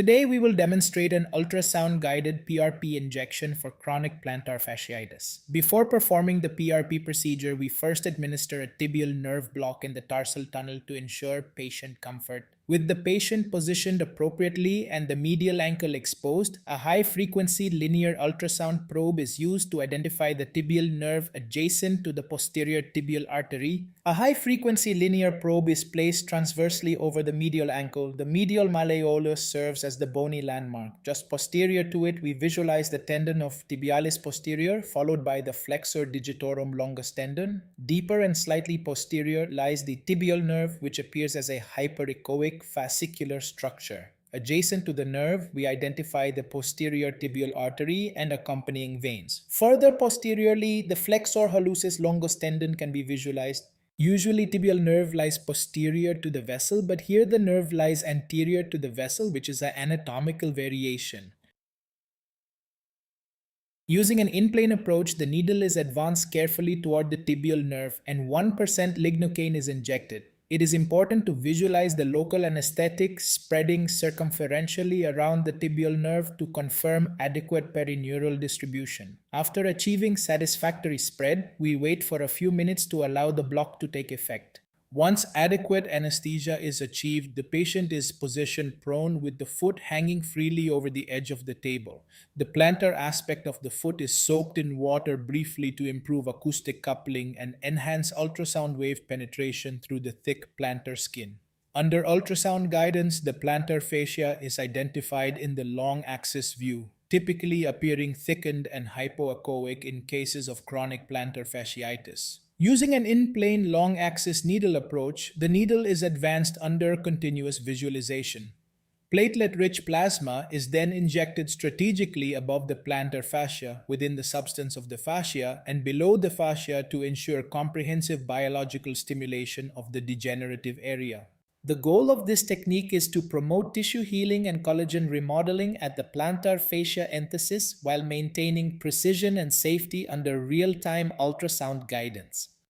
Today we will demonstrate an ultrasound-guided PRP injection for chronic plantar fasciitis. Before performing the PRP procedure, we first administer a tibial nerve block in the tarsal tunnel to ensure patient comfort. With the patient positioned appropriately and the medial ankle exposed, a high-frequency linear ultrasound probe is used to identify the tibial nerve adjacent to the posterior tibial artery. A high-frequency linear probe is placed transversely over the medial ankle. The medial malleolus serves as the bony landmark. Just posterior to it, we visualize the tendon of tibialis posterior, followed by the flexor digitorum longus tendon. Deeper and slightly posterior lies the tibial nerve, which appears as a hyperechoic fascicular structure. Adjacent to the nerve, we identify the posterior tibial artery and accompanying veins. Further posteriorly, the flexor hallucis longus tendon can be visualized. Usually tibial nerve lies posterior to the vessel, but here the nerve lies anterior to the vessel, which is an anatomical variation. Using an in-plane approach, the needle is advanced carefully toward the tibial nerve and 1% lignocaine is injected. It is important to visualize the local anesthetic spreading circumferentially around the tibial nerve to confirm adequate perineural distribution. After achieving satisfactory spread, we wait for a few minutes to allow the block to take effect. Once adequate anesthesia is achieved, the patient is positioned prone with the foot hanging freely over the edge of the table. The plantar aspect of the foot is soaked in water briefly to improve acoustic coupling and enhance ultrasound wave penetration through the thick plantar skin. Under ultrasound guidance, the plantar fascia is identified in the long axis view, typically appearing thickened and hypoechoic in cases of chronic plantar fasciitis. Using an in-plane long-axis needle approach, the needle is advanced under continuous visualization. Platelet-rich plasma is then injected strategically above the plantar fascia, within the substance of the fascia, and below the fascia to ensure comprehensive biological stimulation of the degenerative area. The goal of this technique is to promote tissue healing and collagen remodeling at the plantar fascia enthesis while maintaining precision and safety under real-time ultrasound guidance.